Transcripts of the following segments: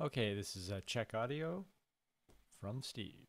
Okay, this is a check audio from Steve.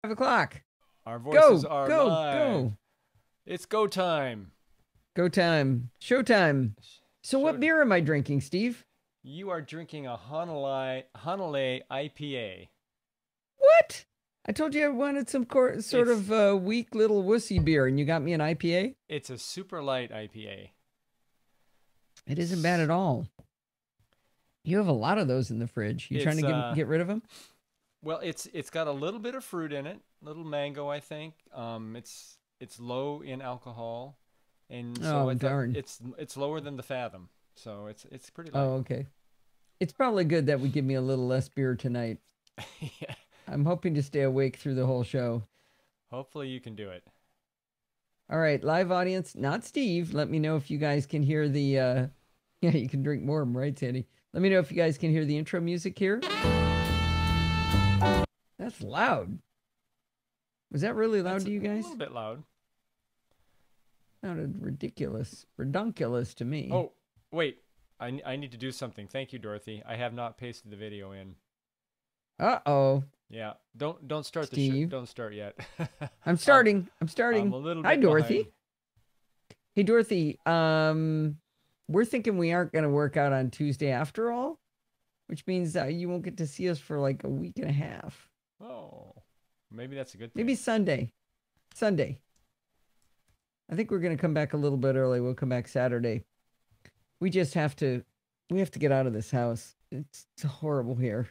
O'clock. Our voices Go, are go, live. go. It's go time. Go time. Showtime. So Show what beer am I drinking, Steve? you are drinking a Hanalei IPA. What? I told you I wanted some sort It's of weak little wussy beer, and you got me an IPA? it's a super light IPA. It isn't bad at all. You have a lot of those in the fridge. You trying It's to get rid of them? well, it's got a little bit of fruit in it, little mango, I think. It's low in alcohol, and so Oh, I thought darn. it's lower than the Fathom, so it's pretty light. Oh, okay. It's probably good that we give me a little less beer tonight. Yeah. I'm hoping to stay awake through the whole show. Hopefully you can do it. All right, live audience, not Steve. Let me know if you guys can hear the yeah, you can drink more, right, Sandy? Let me know if you guys can hear the intro music here. That's loud. Was that really loud That's to you a guys? little bit loud. Sounded ridiculous, redunculous to me. Oh, wait. I need to do something. Thank you, Dorothy. I have not pasted the video in. Uh-oh. Yeah. Don't start Steve. the show. Don't start yet. I'm starting. I'm I'm a little bit Hi, Dorothy. behind. Hey, Dorothy. We're thinking we aren't going to work out on Tuesday after all, which means you won't get to see us for like a week and a half. Oh, maybe that's a good thing. Maybe Sunday. Sunday. I think we're going to come back a little bit early. We'll come back Saturday. We just have to get out of this house. It's horrible here.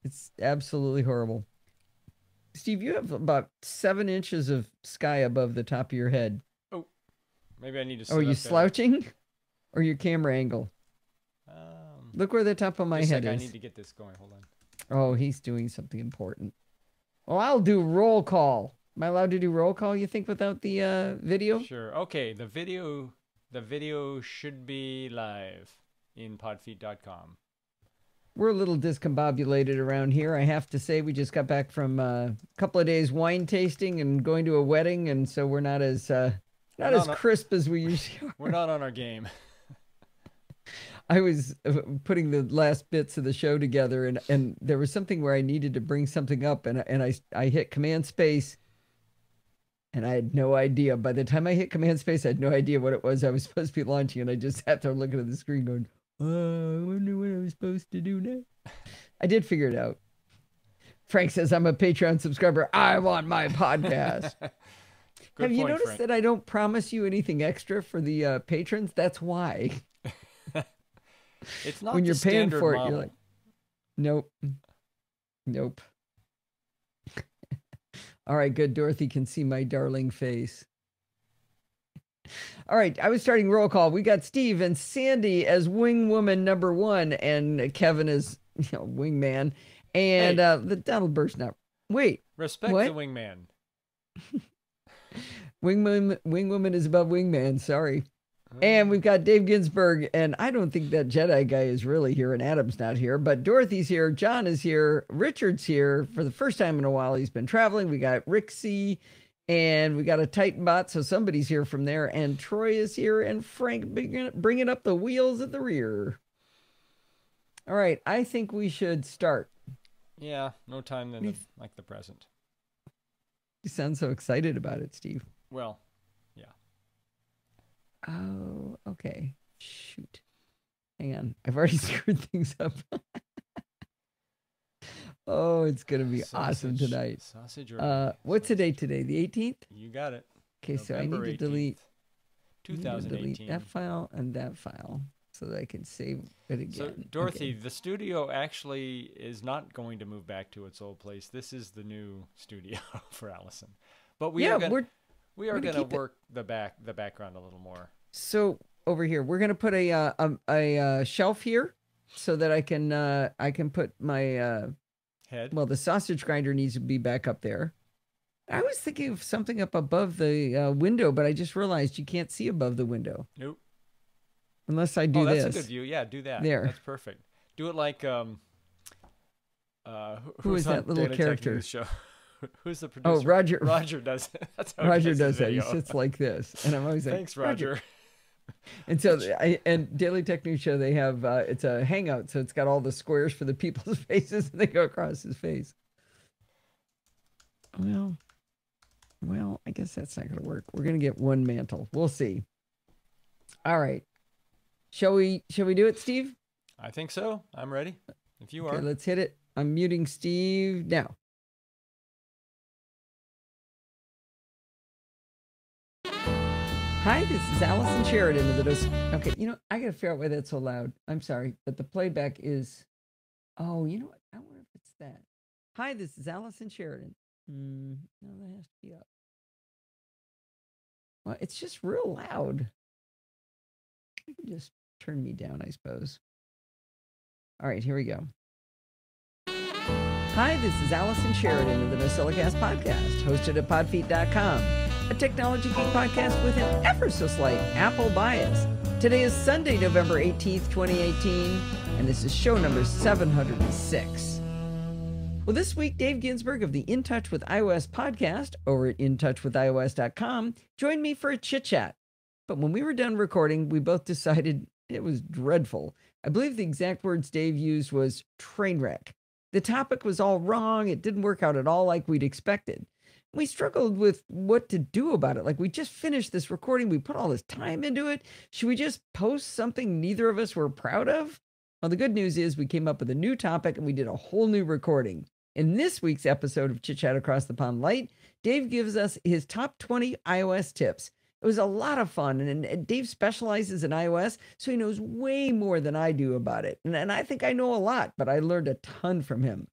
It's absolutely horrible. Steve, you have about 7 inches of sky above the top of your head. Oh, maybe I need to. Are you slouching, or your camera angle? Look where the top of my head is. I need to get this going. Hold on. Oh, he's doing something important. Well, I'll do roll call. Am I allowed to do roll call? You think without the video? Sure. Okay. The video should be live in podfeet.com. We're a little discombobulated around here. I have to say, we just got back from a couple of days wine tasting and going to a wedding, and so we're not as crisp as we usually are. We're not on our game. I was putting the last bits of the show together, and there was something where I needed to bring something up, and I hit Command Space, and I had no idea. By the time I hit Command Space, I had no idea what it was I was supposed to be launching, and I just sat there looking at the screen going, I wonder what I was supposed to do now. I did figure it out. Frank says, I'm a Patreon subscriber. I want my podcast. Have you noticed that I don't promise you anything extra for the patrons? That's why. It's not when you're paying for model. it, you're like, nope. All right, good. Dorothy can see my darling face. All right, I was starting roll call. We got Steve and Sandy as wing woman number 1, and Kevin as wingman, and the Donald Burst now. Wait, respect what? The wingman. Wing woman is above wingman. Sorry. And we've got Dave Ginsburg, and I don't think that Jedi guy is really here, and Adam's not here, but Dorothy's here, John is here, Richard's here for the first time in a while. He's been traveling. We got Rick C, and we got a Titan bot, so somebody's here from there, and Troy is here, and Frank bringing up the wheels at the rear. All right, I think we should start. Yeah, no time like the present. You sound so excited about it, Steve. Well, yeah. Oh, okay. Shoot. Hang on. I've already screwed things up. Oh, it's going to be awesome tonight. Sausage what's the date today? The 18th? You got it. Okay, so I need to delete 2018. Delete that file and that file so that I can save it again. So, Dorothy, the studio actually is not going to move back to its old place. This is the new studio for Allison. But we are going to work the background a little more. So over here, we're going to put a shelf here so that I can put my head. Well, the sausage grinder needs to be back up there. I was thinking of something up above the window, but I just realized you can't see above the window. Nope. Unless I do this. That's a good view. Yeah, do that. There. That's perfect. Do it like who is that little character? Show? Who's the producer? Oh, Roger. Roger does it. That's how Roger does that. He sits like this, and I'm always like, "Thanks, Roger." And so, and Daily Tech News Show, they have it's a hangout, so it's got all the squares for the people's faces, and they go across his face. Well, I guess that's not going to work. We're going to get one mantle. We'll see. All right. Shall we do it, Steve? I think so. I'm ready. If you are. Okay, let's hit it. I'm muting Steve now. Hi, this is Alison Sheridan of the Okay, I got to figure out why that's so loud. I'm sorry, but the playback is... Oh, you know what? I wonder if it's that. Hi, this is Alison Sheridan. No, that has to be up. Well, it's just real loud. You can just turn me down, I suppose. All right, here we go. Hi, this is Alison Sheridan of the NosillaCast podcast, hosted at podfeet.com, a technology geek podcast with an ever so slight Apple bias. Today is Sunday, November 18th, 2018, and this is show number 706. Well, this week, Dave Ginsburg of the In Touch with iOS podcast over at intouchwithios.com joined me for a chit chat. But when we were done recording, we both decided it was dreadful. I believe the exact words Dave used was train wreck. The topic was all wrong. It didn't work out at all like we'd expected. We struggled with what to do about it. Like, we just finished this recording. We put all this time into it. Should we just post something neither of us were proud of? Well, the good news is we came up with a new topic and we did a whole new recording. In this week's episode of Chit Chat Across the Pond Light, Dave gives us his top 20 iOS tips. It was a lot of fun, and Dave specializes in iOS, so he knows way more than I do about it. And I think I know a lot, but I learned a ton from him.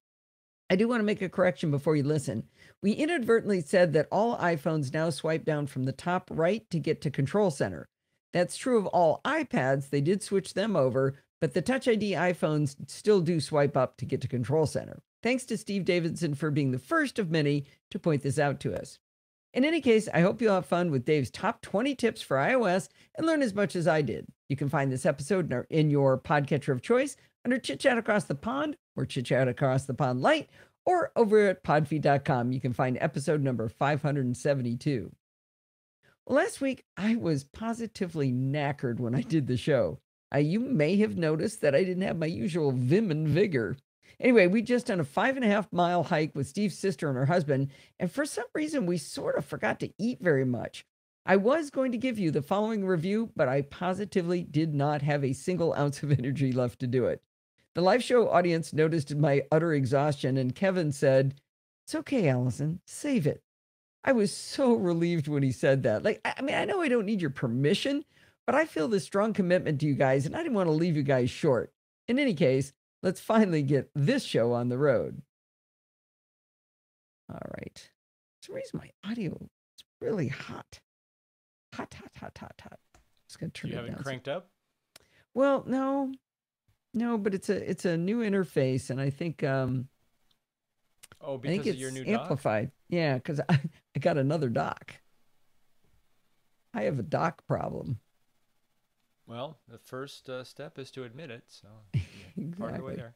I do want to make a correction before you listen. We inadvertently said that all iPhones now swipe down from the top right to get to Control Center. That's true of all iPads. They did switch them over, but the Touch ID iPhones still do swipe up to get to Control Center. Thanks to Steve Davidson for being the first of many to point this out to us. In any case, I hope you'll have fun with Dave's top 20 tips for iOS and learn as much as I did. You can find this episode in your podcatcher of choice under Chit Chat Across the Pond or Chit Chat Across the Pond Light, or over at podfeed.com. You can find episode number 572. Well, last week, I was positively knackered when I did the show. You may have noticed that I didn't have my usual vim and vigor. Anyway, we just done a 5.5-mile hike with Steve's sister and her husband, and for some reason, we sort of forgot to eat very much. I was going to give you the following review, but I positively did not have a single ounce of energy left to do it. The live show audience noticed my utter exhaustion, and Kevin said, "It's okay, Allison, save it." I was so relieved when he said that. I know I don't need your permission, but I feel this strong commitment to you guys, and I didn't want to leave you guys short. In any case, let's finally get this show on the road. All right. For some reason, my audio is really hot. Hot. Just gonna turn it down. You have it cranked up? Well, no, but it's a new interface, and I think because I think it's of your new amplified. Dock? Yeah, because I got another dock. I have a dock problem. Well, the first step is to admit it, so exactly. Part of the way there.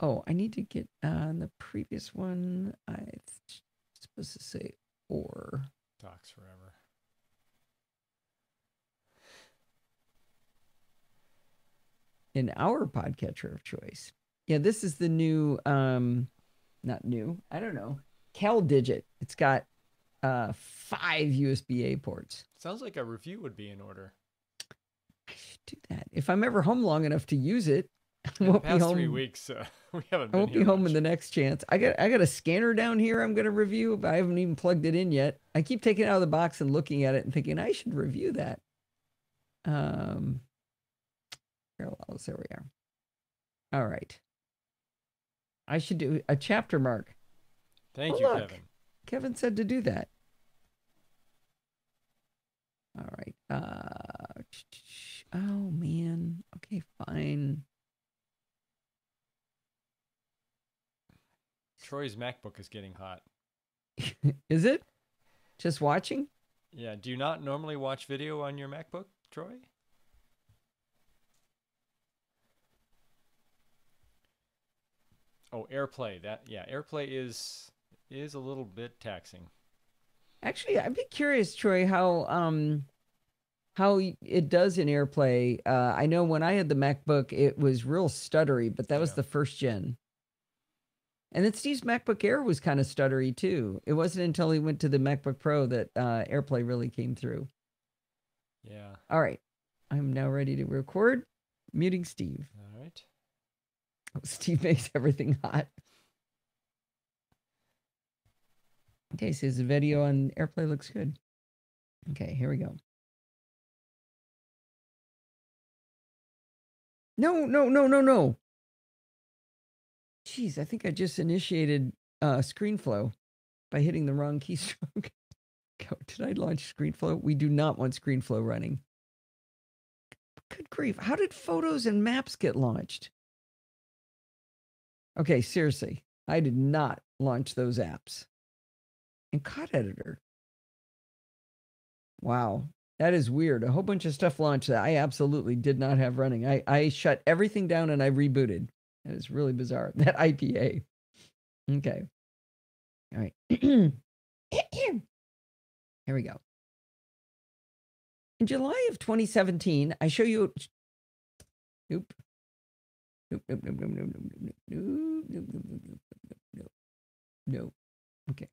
Oh, I need to get on the previous one. I'm supposed to say or. Docks forever. In our podcatcher of choice. Yeah, this is the new, not new, I don't know, CalDigit. It's got 5 USB-A ports. Sounds like a review would be in order. I should do that. If I'm ever home long enough to use it, I won't be home. 3 weeks, we haven't been I won't be home in the next chance. I got a scanner down here I'm going to review, but I haven't even plugged it in yet. I keep taking it out of the box and looking at it and thinking I should review that. Parallels, there we are. All right. I should do a chapter mark. Thank you, look, Kevin. Kevin said to do that. All right. Oh, man. Okay, fine. Troy's MacBook is getting hot. Is it? Just watching? Yeah. Do you not normally watch video on your MacBook, Troy? Oh, AirPlay. AirPlay is a little bit taxing. Actually, I'd be curious, Troy, how it does in AirPlay. I know when I had the MacBook, it was real stuttery, but that was the first gen. And then Steve's MacBook Air was kind of stuttery too. It wasn't until he went to the MacBook Pro that AirPlay really came through. Yeah. All right. I'm now ready to record. Muting Steve. All right. Steve makes everything hot. Okay, so his video on AirPlay looks good. Okay, here we go. No. Jeez, I think I just initiated ScreenFlow by hitting the wrong keystroke. Did I launch ScreenFlow? We do not want ScreenFlow running. Good grief. How did Photos and Maps get launched? Okay, seriously. I did not launch those apps. And Cut Editor. Wow. That is weird. A whole bunch of stuff launched that I absolutely did not have running. I shut everything down and I rebooted. That is really bizarre. That IPA. Okay. All right. Here we go. In July of 2017, I show you. Nope. No. Okay.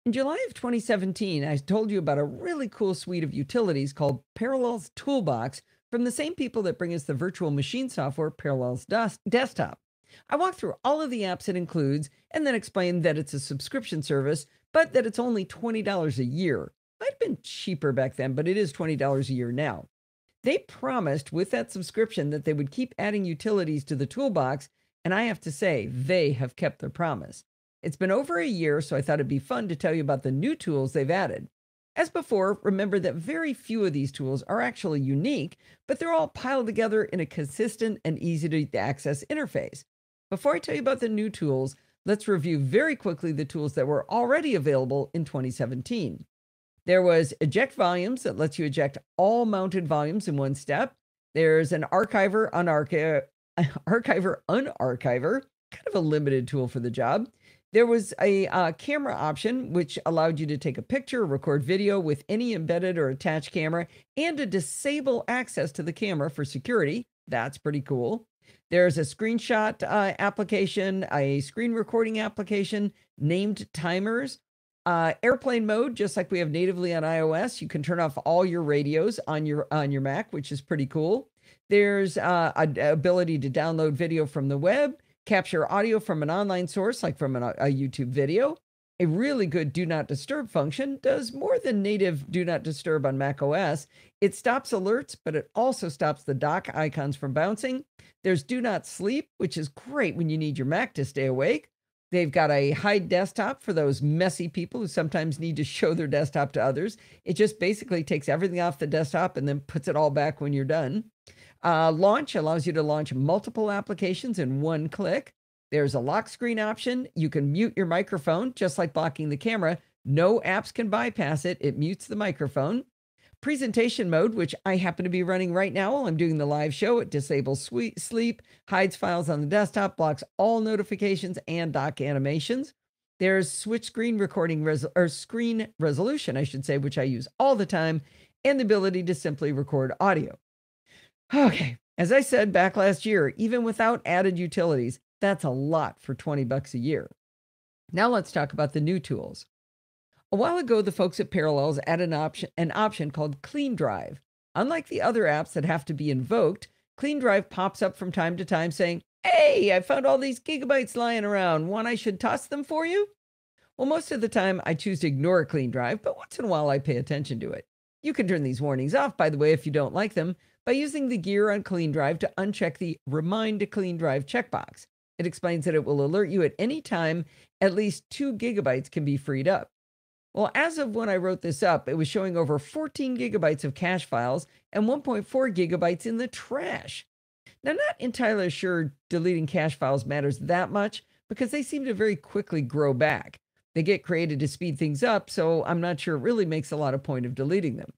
In July of 2017, I told you about a really cool suite of utilities called Parallels Toolbox from the same people that bring us the virtual machine software Parallels Desktop. I walked through all of the apps it includes and then explained that it's a subscription service, but that it's only $20 a year. Might have been cheaper back then, but it is $20 a year now. They promised with that subscription that they would keep adding utilities to the toolbox, and I have to say, they have kept their promise. It's been over a year, so I thought it'd be fun to tell you about the new tools they've added. As before, remember that very few of these tools are actually unique, but they're all piled together in a consistent and easy-to-access interface. Before I tell you about the new tools, let's review very quickly the tools that were already available in 2017. There was Eject Volumes that lets you eject all mounted volumes in one step. There's an Archiver Unarchiver, kind of a limited tool for the job. There was a camera option, which allowed you to take a picture, record video with any embedded or attached camera, and to disable access to the camera for security. That's pretty cool. There's a screenshot application, a screen recording application, named timers, airplane mode, just like we have natively on iOS. You can turn off all your radios on your Mac, which is pretty cool. There's an ability to download video from the web, capture audio from an online source, like from a YouTube video. A really good Do Not Disturb function does more than native Do Not Disturb on macOS. It stops alerts, but it also stops the dock icons from bouncing. There's Do Not Sleep, which is great when you need your Mac to stay awake. They've got a hide desktop for those messy people who sometimes need to show their desktop to others. It just basically takes everything off the desktop and then puts it all back when you're done. Launch allows you to launch multiple applications in one click. There's a lock screen option. You can mute your microphone, just like blocking the camera. No apps can bypass it. It mutes the microphone. Presentation mode, which I happen to be running right now while I'm doing the live show. It disables sleep, hides files on the desktop, blocks all notifications and dock animations. There's switch screen recording screen resolution, I should say, which I use all the time, and the ability to simply record audio. Okay, as I said back last year, even without added utilities, that's a lot for $20 a year. Now let's talk about the new tools. A while ago, the folks at Parallels added an option called Clean Drive. Unlike the other apps that have to be invoked, Clean Drive pops up from time to time saying, "Hey, I found all these gigabytes lying around. Want I should toss them for you?" Well, most of the time I choose to ignore Clean Drive, but once in a while I pay attention to it. You can turn these warnings off, by the way, if you don't like them, by using the gear on Clean Drive to uncheck the Remind to Clean Drive checkbox. It explains that it will alert you at any time at least 2 gigabytes can be freed up. Well, as of when I wrote this up, it was showing over 14 gigabytes of cache files and 1.4 gigabytes in the trash. Now, not entirely sure deleting cache files matters that much because they seem to very quickly grow back. They get created to speed things up, so I'm not sure it really makes a lot of point of deleting them.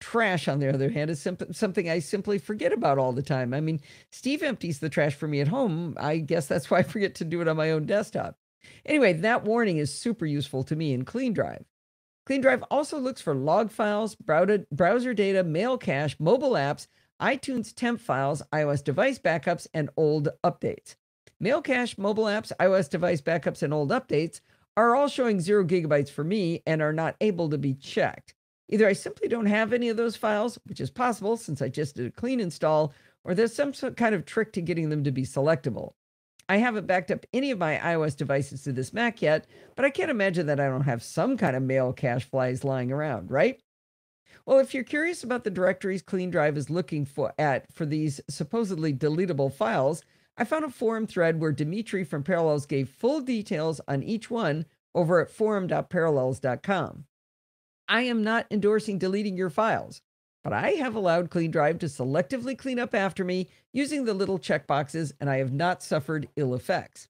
Trash, on the other hand, is something I simply forget about all the time. I mean, Steve empties the trash for me at home. I guess that's why I forget to do it on my own desktop. Anyway, that warning is super useful to me in Clean Drive. Clean Drive also looks for log files, browser data, mail cache, mobile apps, iTunes temp files, iOS device backups, and old updates. Mail cache, mobile apps, iOS device backups, and old updates are all showing 0 gigabytes for me and are not able to be checked. Either I simply don't have any of those files, which is possible since I just did a clean install, or there's some kind of trick to getting them to be selectable. I haven't backed up any of my iOS devices to this Mac yet, but I can't imagine that I don't have some kind of mail cache flies lying around, right? Well, if you're curious about the directories Clean Drive is looking for these supposedly deletable files, I found a forum thread where Dimitri from Parallels gave full details on each one over at forum.parallels.com. I am not endorsing deleting your files, but I have allowed Clean Drive to selectively clean up after me using the little checkboxes, and I have not suffered ill effects.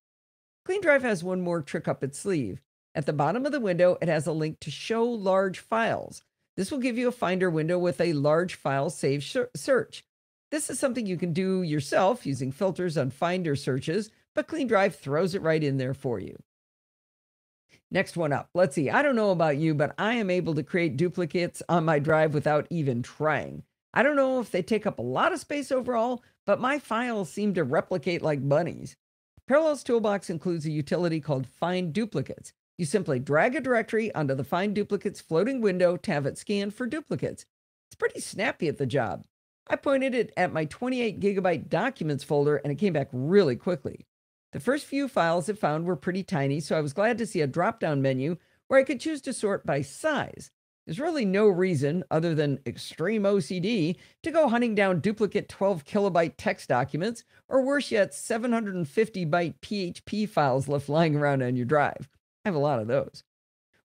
Clean Drive has one more trick up its sleeve. At the bottom of the window, it has a link to Show Large Files. This will give you a Finder window with a large file save search. This is something you can do yourself using filters on Finder searches, but Clean Drive throws it right in there for you. Next one up. Let's see. I don't know about you, but I am able to create duplicates on my drive without even trying. I don't know if they take up a lot of space overall, but my files seem to replicate like bunnies. Parallels Toolbox includes a utility called Find Duplicates. You simply drag a directory onto the Find Duplicates floating window to have it scan for duplicates. It's pretty snappy at the job. I pointed it at my 28 gigabyte documents folder and it came back really quickly. The first few files it found were pretty tiny, so I was glad to see a drop-down menu where I could choose to sort by size. There's really no reason, other than extreme OCD, to go hunting down duplicate 12 kilobyte text documents, or worse yet, 750 byte PHP files left lying around on your drive. I have a lot of those.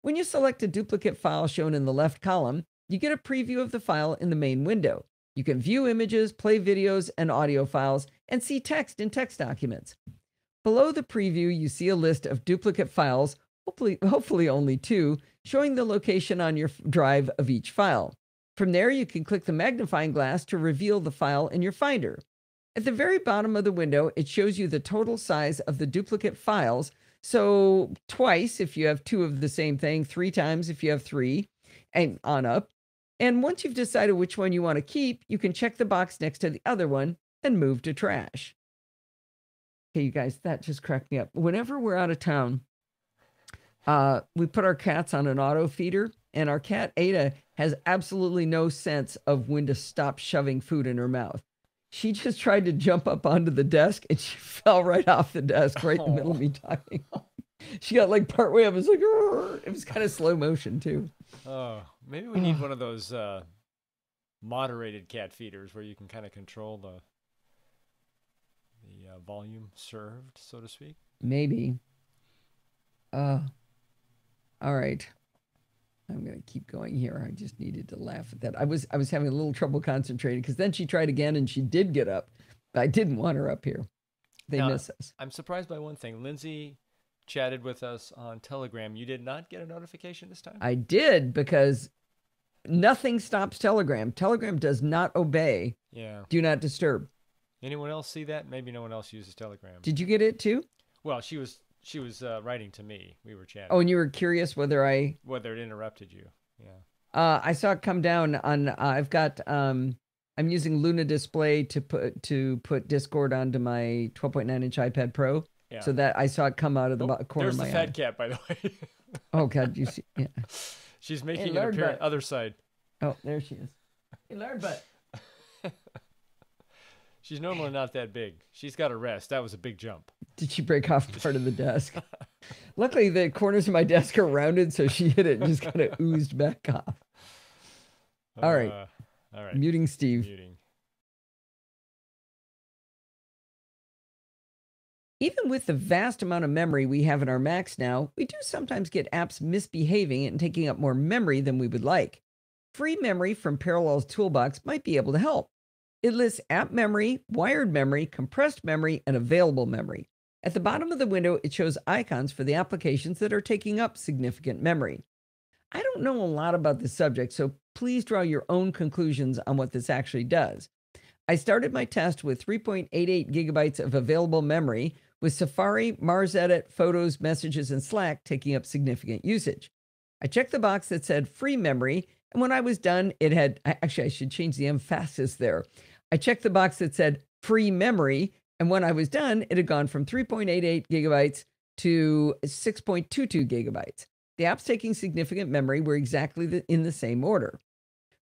When you select a duplicate file shown in the left column, you get a preview of the file in the main window. You can view images, play videos and audio files, and see text in text documents. Below the preview, you see a list of duplicate files, hopefully only 2, showing the location on your drive of each file. From there, you can click the magnifying glass to reveal the file in your Finder. At the very bottom of the window, it shows you the total size of the duplicate files. So twice if you have 2 of the same thing, 3 times if you have 3, and on up. And once you've decided which one you want to keep, you can check the box next to the other one and move to trash. Okay, you guys, that just cracked me up. Whenever we're out of town, we put our cats on an auto feeder, and our cat Ada has absolutely no sense of when to stop shoving food in her mouth. She just tried to jump up onto the desk, and she fell right off the desk right in the middle of me talking. She got like partway up. It was like, it was kind of slow motion too. Oh, maybe we need one of those moderated cat feeders where you can kind of control the volume served, so to speak. Maybe. All right. I'm going to keep going here. I just needed to laugh at that. I was having a little trouble concentrating because then she tried again and she did get up. But I didn't want her up here. They miss us. I'm surprised by one thing. Lindsay chatted with us on Telegram. You did not get a notification this time? I did, because nothing stops Telegram. Telegram does not obey. Yeah. Do not disturb. Anyone else see that? Maybe no one else uses Telegram. Did you get it too? Well, she was writing to me. We were chatting. Oh, and you were curious whether it interrupted you. Yeah. I saw it come down on. I've got. I'm using Luna Display to put Discord onto my 12.9-inch iPad Pro. Yeah. So that I saw it come out of the corner of my eye. There's the fat cat, by the way. Oh God, you see? Yeah. She's making an appearance. Other side. Oh, there she is. Hey, Lard Butt. She's normally not that big. She's got to rest. That was a big jump. Did she break off part of the desk? Luckily, the corners of my desk are rounded, so she hit it and just kind of oozed back off. All right. Muting Steve. Even with the vast amount of memory we have in our Macs now, we do sometimes get apps misbehaving and taking up more memory than we would like. FreeMemory from Parallels Toolbox might be able to help. It lists app memory, wired memory, compressed memory, and available memory. At the bottom of the window, it shows icons for the applications that are taking up significant memory. I don't know a lot about this subject, so please draw your own conclusions on what this actually does. I started my test with 3.88 gigabytes of available memory, with Safari, Mars Edit, Photos, Messages, and Slack taking up significant usage. I checked the box that said free memory, and when I was done, it had, actually I should change the emphasis there. I checked the box that said free memory, and when I was done, it had gone from 3.88 gigabytes to 6.22 gigabytes. The apps taking significant memory were exactly in the same order.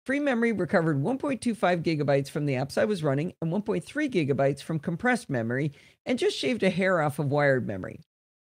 Free memory recovered 1.25 gigabytes from the apps I was running and 1.3 gigabytes from compressed memory, and just shaved a hair off of wired memory.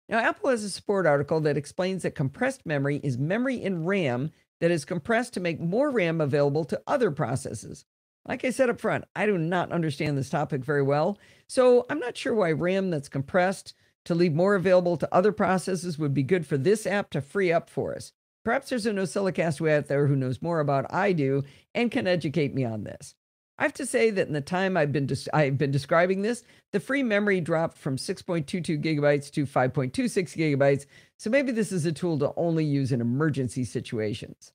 Now, Apple has a support article that explains that compressed memory is memory in RAM that is compressed to make more RAM available to other processes. Like I said up front, I do not understand this topic very well, so I'm not sure why RAM that's compressed to leave more available to other processes would be good for this app to free up for us. Perhaps there's a NosillaCast way out there who knows more about I do and can educate me on this. I have to say that in the time I've been describing this, the free memory dropped from 6.22 gigabytes to 5.26 gigabytes, so maybe this is a tool to only use in emergency situations.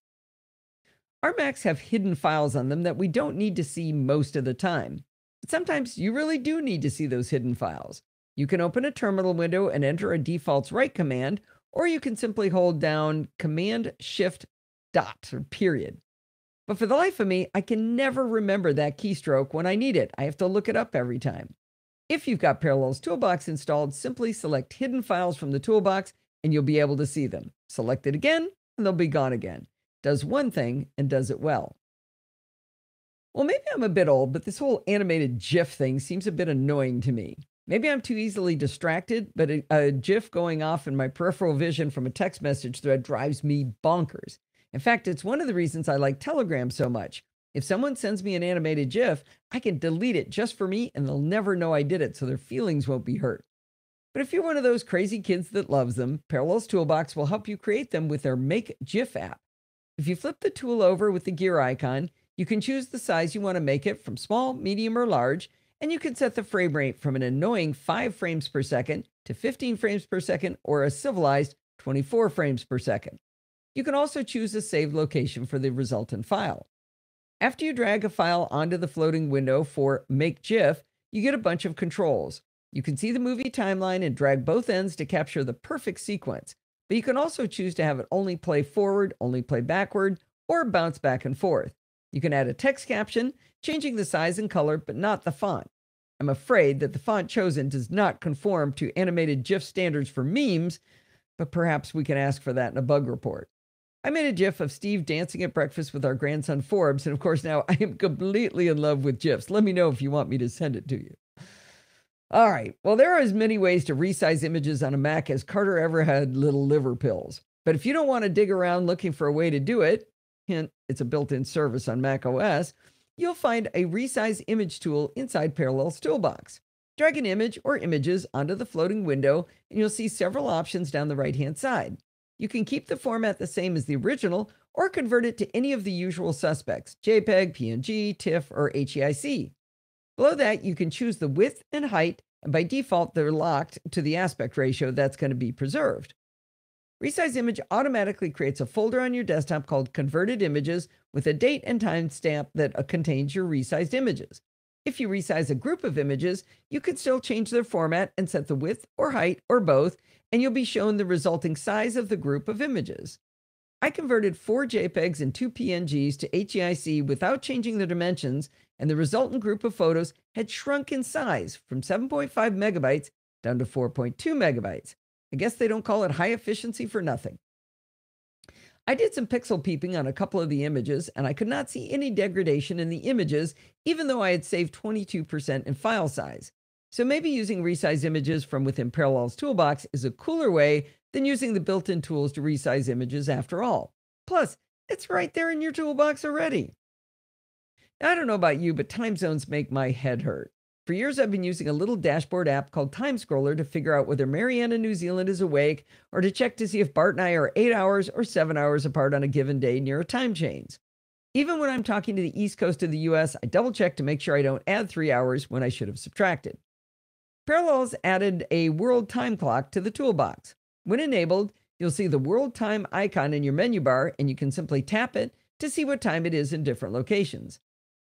Our Macs have hidden files on them that we don't need to see most of the time. But sometimes you really do need to see those hidden files. You can open a terminal window and enter a defaults write command, or you can simply hold down Command-Shift-Dot or period. But for the life of me, I can never remember that keystroke when I need it. I have to look it up every time. If you've got Parallels Toolbox installed, simply select Hidden Files from the toolbox and you'll be able to see them. Select it again and they'll be gone again. Does one thing and does it well. Well, maybe I'm a bit old, but this whole animated GIF thing seems a bit annoying to me. Maybe I'm too easily distracted, but a GIF going off in my peripheral vision from a text message thread drives me bonkers. In fact, it's one of the reasons I like Telegram so much. If someone sends me an animated GIF, I can delete it just for me and they'll never know I did it, so their feelings won't be hurt. But if you're one of those crazy kids that loves them, Parallels Toolbox will help you create them with their Make GIF app. If you flip the tool over with the gear icon, you can choose the size you want to make it from small, medium, or large, and you can set the frame rate from an annoying 5 frames per second to 15 frames per second or a civilized 24 frames per second. You can also choose a saved location for the resultant file. After you drag a file onto the floating window for Make GIF, you get a bunch of controls. You can see the movie timeline and drag both ends to capture the perfect sequence, but you can also choose to have it only play forward, only play backward, or bounce back and forth. You can add a text caption, changing the size and color, but not the font. I'm afraid that the font chosen does not conform to animated GIF standards for memes, but perhaps we can ask for that in a bug report. I made a GIF of Steve dancing at breakfast with our grandson Forbes, and of course now I am completely in love with GIFs. Let me know if you want me to send it to you. All right, well, there are as many ways to resize images on a Mac as Carter ever had little liver pills. But if you don't want to dig around looking for a way to do it, hint, it's a built-in service on Mac OS, you'll find a Resize Image tool inside Parallels Toolbox. Drag an image or images onto the floating window, and you'll see several options down the right-hand side. You can keep the format the same as the original or convert it to any of the usual suspects, JPEG, PNG, TIFF, or HEIC. Below that, you can choose the width and height, and by default, they're locked to the aspect ratio that's going to be preserved. Resize Image automatically creates a folder on your desktop called Converted Images with a date and timestamp that contains your resized images. If you resize a group of images, you can still change their format and set the width or height or both, and you'll be shown the resulting size of the group of images. I converted 4 JPEGs and 2 PNGs to HEIC without changing the dimensions, and the resultant group of photos had shrunk in size from 7.5 megabytes down to 4.2 megabytes. I guess they don't call it high efficiency for nothing. I did some pixel peeping on a couple of the images, and I could not see any degradation in the images, even though I had saved 22% in file size. So maybe using Resize Images from within Parallels Toolbox is a cooler way than using the built-in tools to resize images after all. Plus, it's right there in your toolbox already. Now, I don't know about you, but time zones make my head hurt. For years, I've been using a little dashboard app called Time Scroller to figure out whether Marianne in New Zealand is awake, or to check to see if Bart and I are 8 hours or 7 hours apart on a given day near a time change. Even when I'm talking to the East Coast of the US, I double check to make sure I don't add 3 hours when I should have subtracted. Parallels added a world time clock to the toolbox. When enabled, you'll see the world time icon in your menu bar, and you can simply tap it to see what time it is in different locations.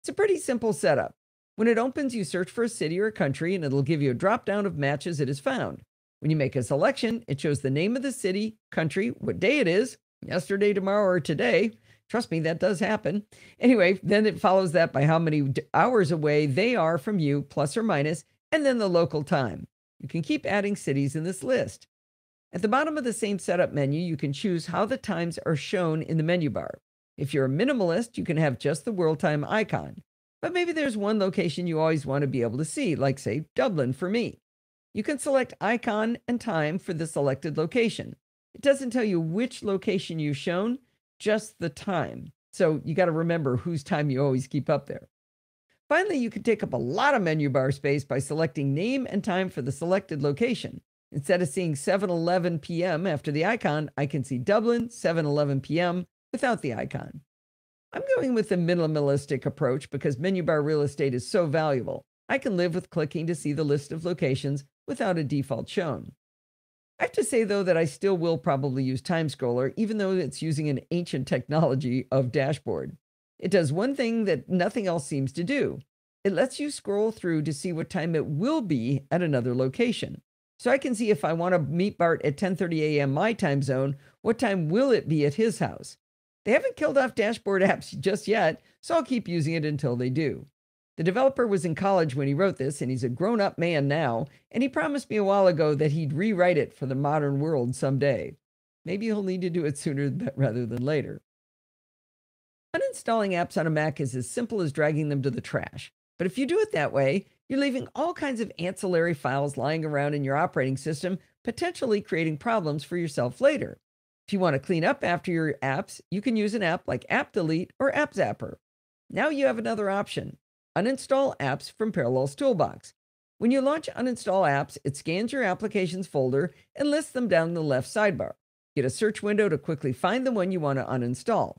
It's a pretty simple setup. When it opens, you search for a city or a country, and it'll give you a drop-down of matches it has found. When you make a selection, it shows the name of the city, country, what day it is, yesterday, tomorrow, or today. Trust me, that does happen. Anyway, then it follows that by how many hours away they are from you, plus or minus, and then the local time. You can keep adding cities in this list. At the bottom of the same setup menu, you can choose how the times are shown in the menu bar. If you're a minimalist, you can have just the world time icon. But maybe there's one location you always want to be able to see, like, say, Dublin for me. You can select icon and time for the selected location. It doesn't tell you which location you've shown, just the time. So you got to remember whose time you always keep up there. Finally, you can take up a lot of menu bar space by selecting name and time for the selected location. Instead of seeing 7:11 p.m. after the icon, I can see Dublin, 7:11 p.m. without the icon. I'm going with the minimalistic approach because menu bar real estate is so valuable. I can live with clicking to see the list of locations without a default shown. I have to say, though, that I still will probably use Time Scroller, even though it's using an ancient technology of dashboard. It does one thing that nothing else seems to do. It lets you scroll through to see what time it will be at another location. So I can see if I want to meet Bart at 10:30 a.m. my time zone, what time will it be at his house? They haven't killed off dashboard apps just yet, so I'll keep using it until they do. The developer was in college when he wrote this, and he's a grown-up man now, and he promised me a while ago that he'd rewrite it for the modern world someday. Maybe he'll need to do it sooner rather than later. Uninstalling apps on a Mac is as simple as dragging them to the trash. But if you do it that way, you're leaving all kinds of ancillary files lying around in your operating system, potentially creating problems for yourself later. If you want to clean up after your apps, you can use an app like App Delete or App Zapper. Now you have another option. Uninstall apps from Parallels Toolbox. When you launch Uninstall Apps, it scans your applications folder and lists them down the left sidebar. Get a search window to quickly find the one you want to uninstall.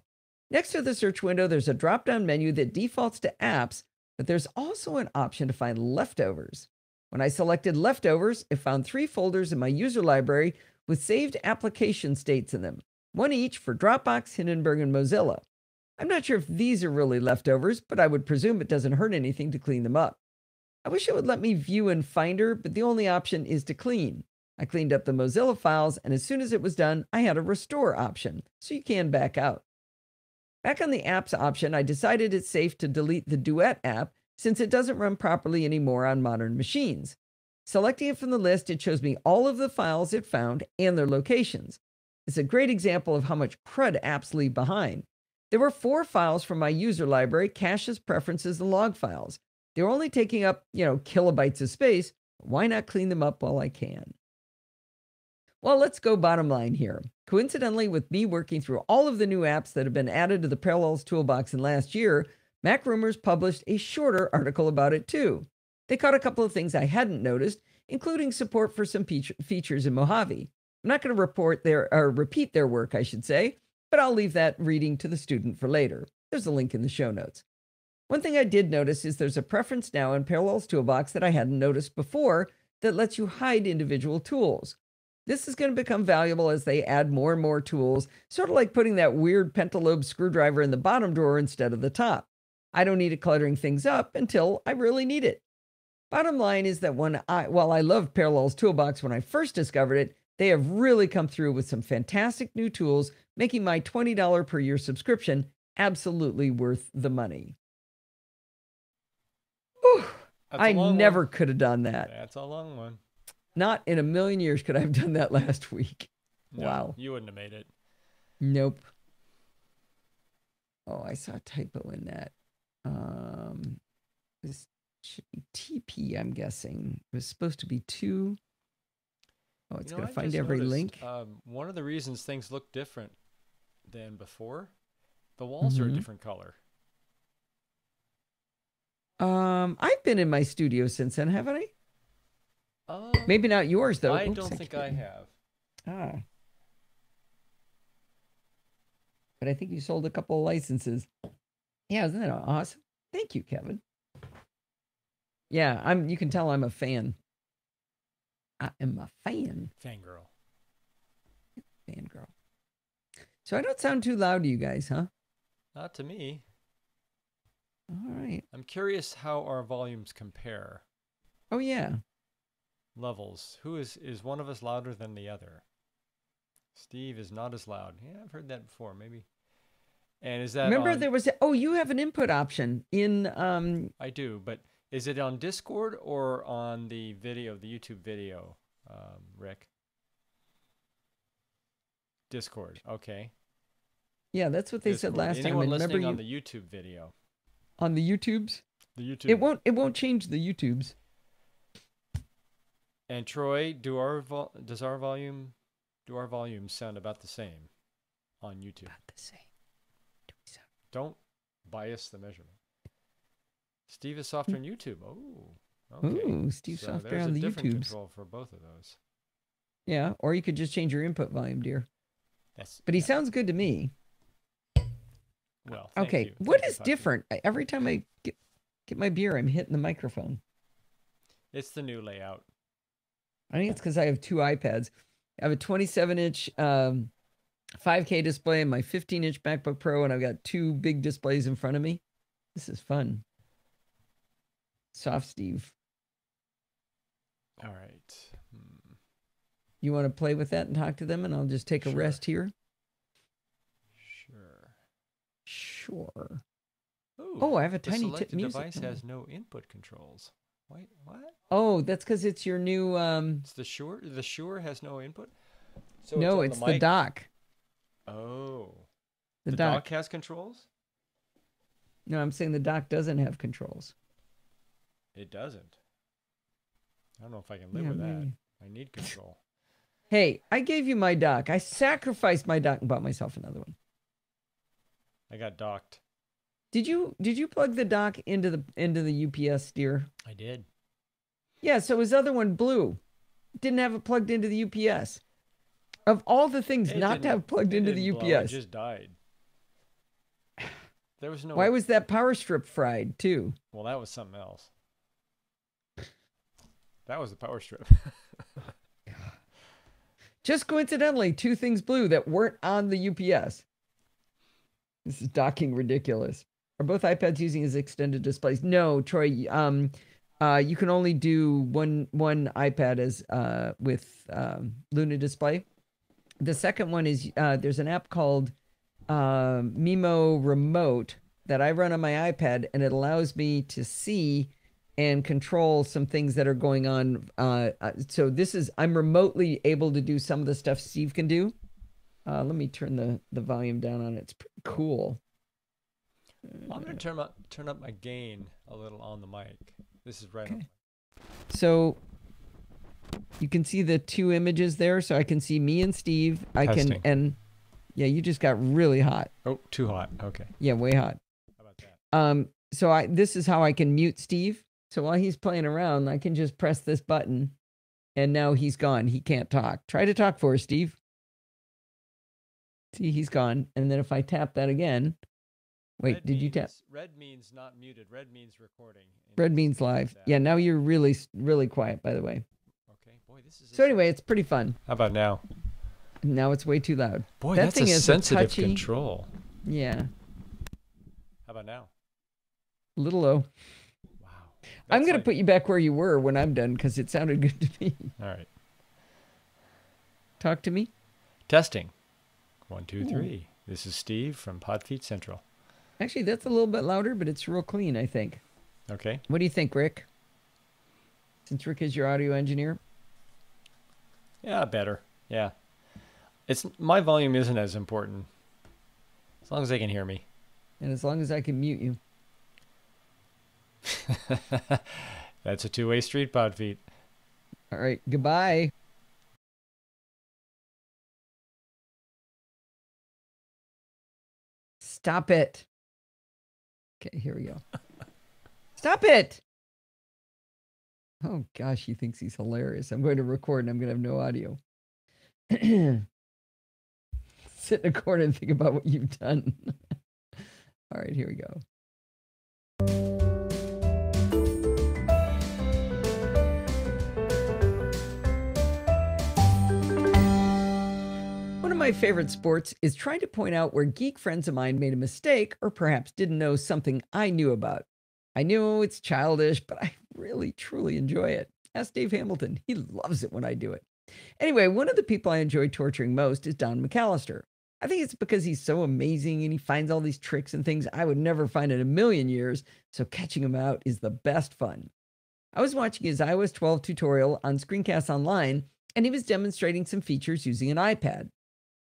Next to the search window, there's a drop-down menu that defaults to apps, but there's also an option to find leftovers. When I selected leftovers, it found 3 folders in my user library with saved application states in them, one each for Dropbox, Hindenburg, and Mozilla. I'm not sure if these are really leftovers, but I would presume it doesn't hurt anything to clean them up. I wish it would let me view in Finder, but the only option is to clean. I cleaned up the Mozilla files, and as soon as it was done, I had a restore option, so you can back out. Back on the apps option, I decided it's safe to delete the Duet app since it doesn't run properly anymore on modern machines. Selecting it from the list, it shows me all of the files it found and their locations. It's a great example of how much crud apps leave behind. There were 4 files from my user library, caches, preferences, and log files. They were only taking up, kilobytes of space. Why not clean them up while I can? Well, let's go bottom line here. Coincidentally, with me working through all of the new apps that have been added to the Parallels Toolbox in last year, MacRumors published a shorter article about it too. They caught a couple of things I hadn't noticed, including support for some features in Mojave. I'm not going to repeat their work, I should say, but I'll leave that reading to the student for later. There's a link in the show notes. One thing I did notice is there's a preference now in Parallels Toolbox that I hadn't noticed before that lets you hide individual tools. This is going to become valuable as they add more and more tools, sort of like putting that weird pentalobe screwdriver in the bottom drawer instead of the top. I don't need it cluttering things up until I really need it. Bottom line is that while I loved Parallels Toolbox when I first discovered it, they have really come through with some fantastic new tools, making my $20 per year subscription absolutely worth the money. Whew, I never could have done that. That's a long one. Not in a million years could I have done that last week. No, wow. You wouldn't have made it. Nope. Oh, I saw a typo in that. This should be TP, I'm guessing. It was supposed to be 2. Oh, it's going to find every link. One of the reasons things look different than before, the walls are a different color. I've been in my studio since then, haven't I? Maybe not yours, though. I don't think I have. But I think you sold a couple of licenses. Yeah, isn't that awesome? Thank you, Kevin. Yeah, you can tell I'm a fan. I am a fan. Fangirl. Fangirl. So I don't sound too loud to you guys, huh? Not to me. All right. I'm curious how our volumes compare. Oh, yeah. Levels. Who is one of us louder than the other? Steve is not as loud. Yeah, I've heard that before, maybe. And is that Remember there was you have an input option in I do, but is it on Discord or on the video, the YouTube video, Rick? Discord. Okay. Yeah, that's what they said last time. Anyone listening on the YouTube video? On the YouTubes? The YouTube. It won't change the YouTubes. And Troy, do our volumes sound about the same on YouTube? About the same. Don't bias the measurement. Steve is softer on YouTube. Oh, okay. Ooh, Steve's softer on the YouTubes. There's a different control for both of those. Yeah, or you could just change your input volume, dear. But he sounds good to me. Well, okay. What is different? Every time I get my beer, I'm hitting the microphone. It's the new layout. I think it's because I have 2 iPads. I have a 27-inch 5K display and my 15-inch MacBook Pro, and I've got 2 big displays in front of me. This is fun. Soft Steve. All right. You want to play with that and talk to them, and I'll just take a rest here? Sure. Ooh, I have a tiny tip music. The device has no input controls. Wait, what? Oh, that's because it's your new... It's the Shure? The Shure has no input? So no, it's the dock. Oh. The dock has controls? No, I'm saying the dock doesn't have controls. It doesn't. I don't know if I can live with that. I need control. Hey, I gave you my dock. I sacrificed my dock and bought myself another one. I got docked. Did you plug the dock into the UPS, dear? I did. Yeah, so his other one blew. Didn't have it plugged into the UPS. Of all the things not to have plugged into the UPS. It just died. There was no... Why was that power strip fried, too? Well, that was something else. That was the power strip. Just coincidentally, two things blew that weren't on the UPS. This is docking ridiculous. Are both iPads using as extended displays? No, Troy. You can only do one iPad as with Luna Display. The second one is there's an app called Mimo Remote that I run on my iPad, and it allows me to see and control some things that are going on. So I'm remotely able to do some of the stuff Steve can do. Let me turn the volume down on it. It's pretty cool. I'm going to turn up my gain a little on the mic. This is right on. So you can see the two images there. So I can see me and Steve. Yeah, you just got really hot. Oh, too hot. Okay. Yeah, way hot. How about that? So this is how I can mute Steve. So while he's playing around, I can just press this button, and now he's gone. He can't talk. Try to talk for us, Steve. See, he's gone. And then if I tap that again, wait, you tap? Red means not muted. Red means recording. Red means live. Yeah, now you're really, really quiet, by the way. Okay, boy, this is... So anyway, it's pretty fun. How about now? Now it's way too loud. Boy, that's a sensitive control. Yeah. How about now? A little low. Wow. I'm going to put you back where you were when I'm done because it sounded good to me. All right. Talk to me. Testing. 1, 2, 3. This is Steve from Podfeet Central. Actually, that's a little bit louder, but it's real clean, I think. Okay. What do you think, Rick? Since Rick is your audio engineer. Yeah, better. Yeah. My volume isn't as important. As long as they can hear me. And as long as I can mute you. That's a two-way street, Podfeet. All right. Goodbye. Stop it. Okay, here we go. Stop it. Oh, gosh, he thinks he's hilarious. I'm going to record and I'm going to have no audio. Sit in a corner and think about what you've done. All right, here we go. One of my favorite sports is trying to point out where geek friends of mine made a mistake or perhaps didn't know something I knew about. I know it's childish, but I really, truly enjoy it. Ask Dave Hamilton. He loves it when I do it. Anyway, one of the people I enjoy torturing most is Don McAllister. I think it's because he's so amazing and he finds all these tricks and things I would never find in a million years, so catching him out is the best fun. I was watching his iOS 12 tutorial on Screencast Online, and he was demonstrating some features using an iPad.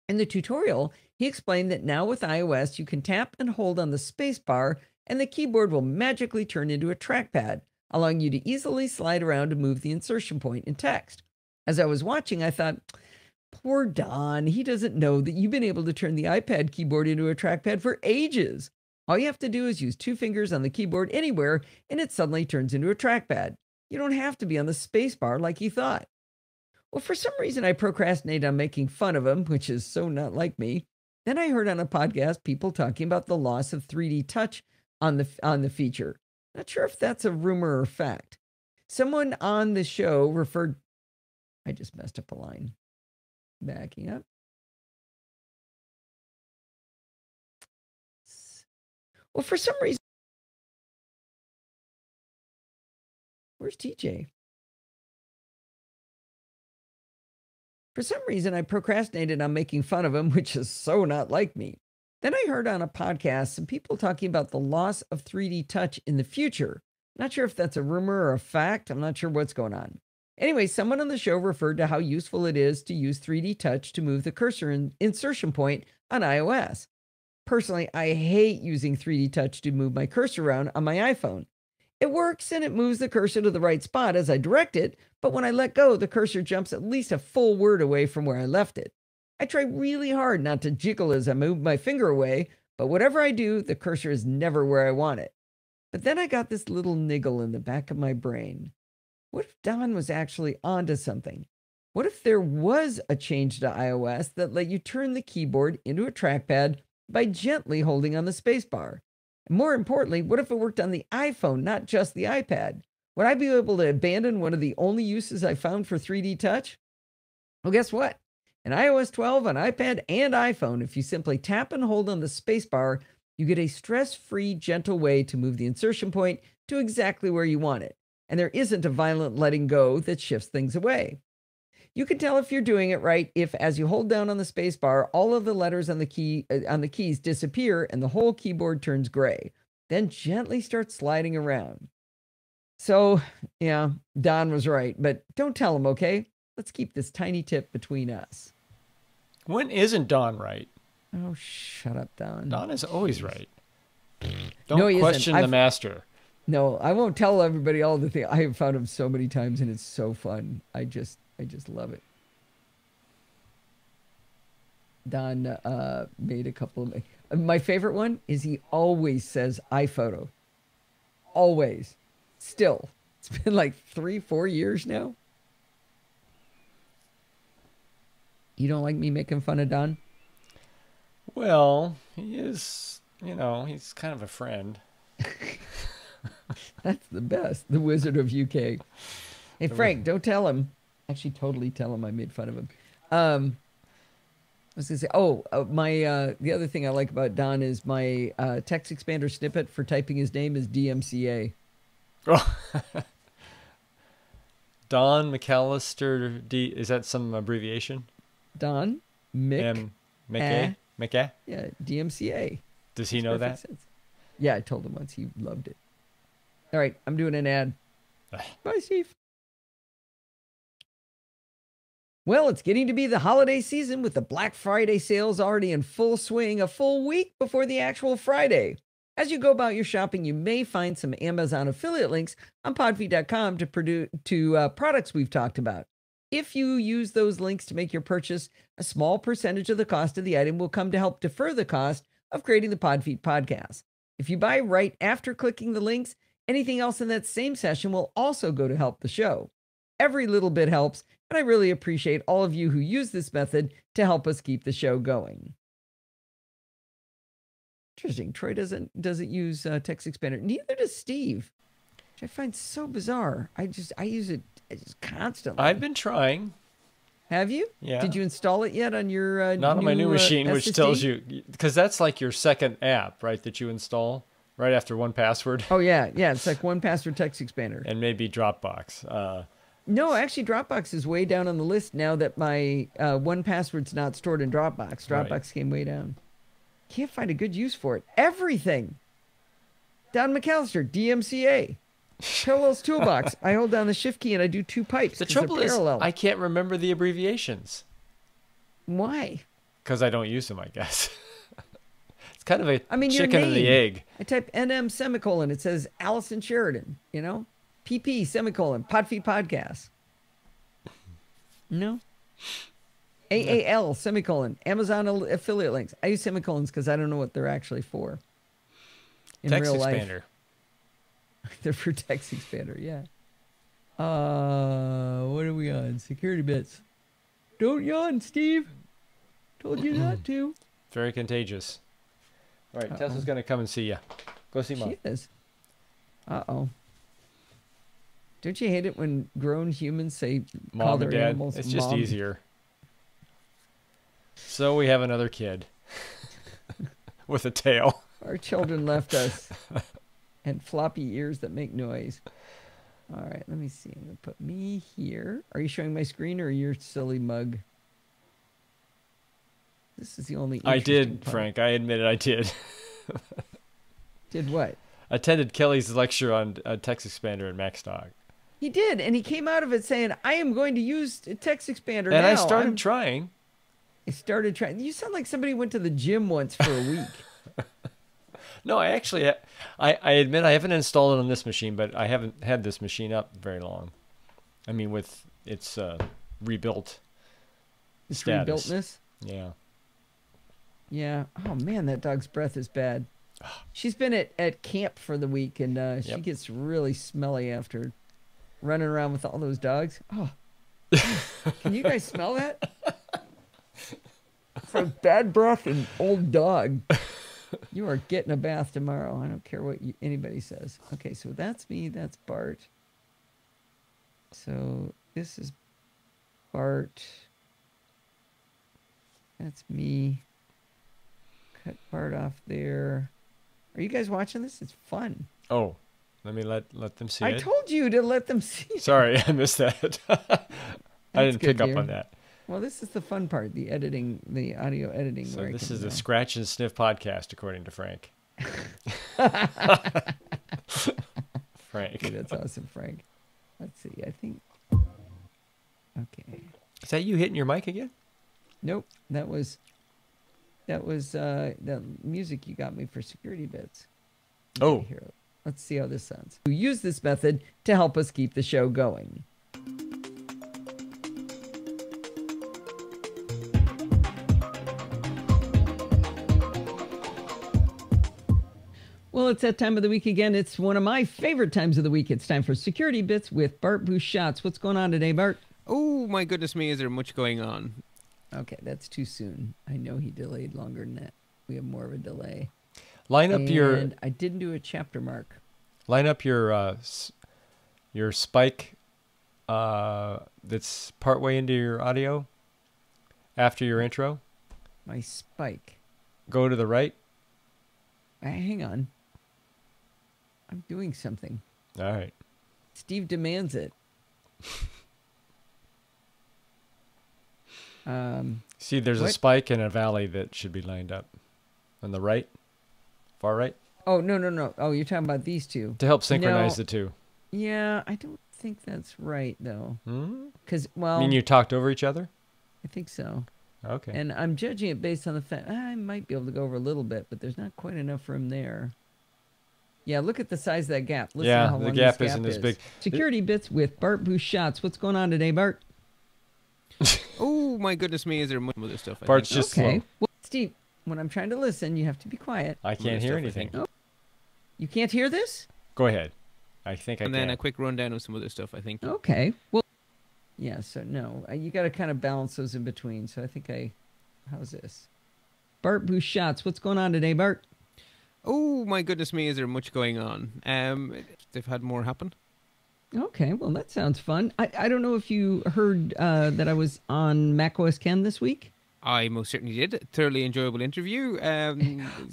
In the tutorial, he explained that now with iOS, you can tap and hold on the space bar, and the keyboard will magically turn into a trackpad, allowing you to easily slide around to move the insertion point in text. As I was watching, I thought, poor Don, he doesn't know that you've been able to turn the iPad keyboard into a trackpad for ages. All you have to do is use 2 fingers on the keyboard anywhere, and it suddenly turns into a trackpad. You don't have to be on the space bar like he thought. Well, for some reason, I procrastinated on making fun of him, which is so not like me. Then I heard on a podcast people talking about the loss of 3D touch on the feature. Not sure if that's a rumor or fact. Someone on the show referred... I just messed up a line. Backing up. Well, for some reason, Where's TJ? For some reason, I procrastinated on making fun of him, which is so not like me. Then I heard on a podcast some people talking about the loss of 3D touch in the future. Not sure if that's a rumor or a fact. I'm not sure what's going on. Anyway, someone on the show referred to how useful it is to use 3D touch to move the cursor insertion point on iOS. Personally, I hate using 3D touch to move my cursor around on my iPhone. It works and it moves the cursor to the right spot as I direct it, but when I let go, the cursor jumps at least a full word away from where I left it. I try really hard not to jiggle as I move my finger away, but whatever I do, the cursor is never where I want it. But then I got this little niggle in the back of my brain. What if Don was actually onto something? What if there was a change to iOS that let you turn the keyboard into a trackpad by gently holding on the spacebar? And more importantly, what if it worked on the iPhone, not just the iPad? Would I be able to abandon one of the only uses I found for 3D touch? Well, guess what? In iOS 12 on iPad and iPhone, if you simply tap and hold on the spacebar, you get a stress-free, gentle way to move the insertion point to exactly where you want it. And there isn't a violent letting go that shifts things away. You can tell if you're doing it right if, as you hold down on the spacebar, all of the letters on the keys disappear and the whole keyboard turns gray. Then gently start sliding around. So, yeah, Don was right, but don't tell him, okay? Let's keep this tiny tip between us. When isn't Don right? Oh, shut up, Don. Don is always right. Don't question the master. No, I won't tell everybody all the things. I have found him so many times, and it's so fun. I just love it. Don made a couple of... My favorite one is he always says iPhoto. Always. Still. It's been like 3-4 years now. You don't like me making fun of Don? Well, he is, he's kind of a friend. That's the best. The Wizard of UK. Hey, Frank, don't tell him. Actually, totally tell him I made fun of him. I was going to say, the other thing I like about Don is my text expander snippet for typing his name is DMCA. Oh. Don McAllister is that some abbreviation? Don Mick McA? Yeah, DMCA. Does he know that? Sense. Yeah, I told him once. He loved it. All right, I'm doing an ad. Bye, Steve. Well, it's getting to be the holiday season with the Black Friday sales already in full swing a full week before the actual Friday. As you go about your shopping, you may find some Amazon affiliate links on podfeed.com to products we've talked about. If you use those links to make your purchase, a small percentage of the cost of the item will come to help defer the cost of creating the Podfeed podcast. If you buy right after clicking the links, anything else in that same session will also go to help the show. Every little bit helps, and I really appreciate all of you who use this method to help us keep the show going. Interesting. Troy doesn't use text expander. Neither does Steve, which I find so bizarre. I use it just constantly. I've been trying. Have you? Yeah. Did you install it yet on your Not on my new machine, SSD? which tells you, because that's like your second app, right, that you install right after 1Password. Oh, yeah. Yeah, it's like 1Password text expander. And maybe Dropbox. No, actually, Dropbox is way down on the list now that my 1Password's not stored in Dropbox. Dropbox came way down. Can't find a good use for it. Everything. Don McAllister, DMCA. Parallels Toolbox. I hold down the shift key and I do two pipes. The trouble is, I can't remember the abbreviations. Why? Because I don't use them, I guess. It's kind of a your chicken and the egg. I type NM semicolon. It says Alison Sheridan, PP semicolon, Podfeed Podcast. No? AAL semicolon, Amazon affiliate links. I use semicolons because I don't know what they're actually for. In text real life. expander. They're for text expander, yeah. What are we on? Security bits. Don't yawn, Steve. Told you not to. Very contagious. All right, Tessa's going to come and see you. Go see Mom. She is. Uh-oh. Don't you hate it when grown humans say Mom their and Dad? animals It's just Mom? easier. So we have another kid with a tail. Our children left us and floppy ears that make noise. All right, let me see. I'm going to put me here. Are you showing my screen or your silly mug? This is the only I did, part. Frank. I admit it, I did. Did what? Attended Kelly's lecture on TextExpander and MaxDog. He did, and he came out of it saying, I am going to use TextExpander now. And I started trying. I started trying. You sound like somebody went to the gym once for a week. No, I actually, I admit I haven't installed it on this machine, but I haven't had this machine up very long. I mean, with its rebuilt status. Rebuiltness? Yeah. Yeah. Oh, man, that dog's breath is bad. She's been at camp for the week, and she gets really smelly after running around with all those dogs. Oh, can you guys smell that? From bad breath and old dog. You are getting a bath tomorrow. I don't care what anybody says. Okay, so that's me. That's Bart. So this is Bart. That's me. Cut Bart off there. Are you guys watching this? It's fun. Oh, let me let them see it. I told you to let them see it. Sorry, I missed that. I didn't pick up on that. Well, this is the fun part, the editing, the audio editing. So this is the Scratch and Sniff podcast, according to Frank. Frank. Okay, that's awesome, Frank. Let's see. I think. Okay. Is that you hitting your mic again? Nope. That was the music you got me for security bits. Okay, oh. Here. Let's see how this sounds. We use this method to help us keep the show going. Well, it's that time of the week again. It's one of my favorite times of the week. It's time for Security Bits with Bart Bouchotz. What's going on today, Bart? Oh, my goodness me, is there much going on? Okay, that's too soon. I know he delayed longer than that. We have more of a delay. Line up your... I didn't do a chapter mark. Line up your spike that's partway into your audio after your intro. My spike. Go to the right. Hang on. I'm doing something. All right. Steve demands it. See, there's a spike and a valley that should be lined up. On the right? Far right? Oh, no. Oh, you're talking about these two. To help synchronize the two. Yeah, I don't think that's right, though. Because, well... You mean you talked over each other? I think so. Okay. And I'm judging it based on the fact I might be able to go over a little bit, but there's not quite enough room there. Yeah, look at the size of that gap. Listen to how long the gap this isn't as big. Security Bits with Bart Bouchotz. What's going on today, Bart? Oh, my goodness me, is there much other stuff? Bart's just slow. Well, Steve, when I'm trying to listen, you have to be quiet. I can't hear anything. Oh. You can't hear this? Go ahead. I think I can. And then a quick rundown of some other stuff, I think. Okay. Well, yeah, so no. You got to kind of balance those in between. So I think how's this? Bart Bouchotz. What's going on today, Bart? Oh, my goodness me, is there much going on? They've had more happen. Okay, well, that sounds fun. I don't know if you heard that I was on Matco Skin this week. I most certainly did. Thoroughly enjoyable interview. I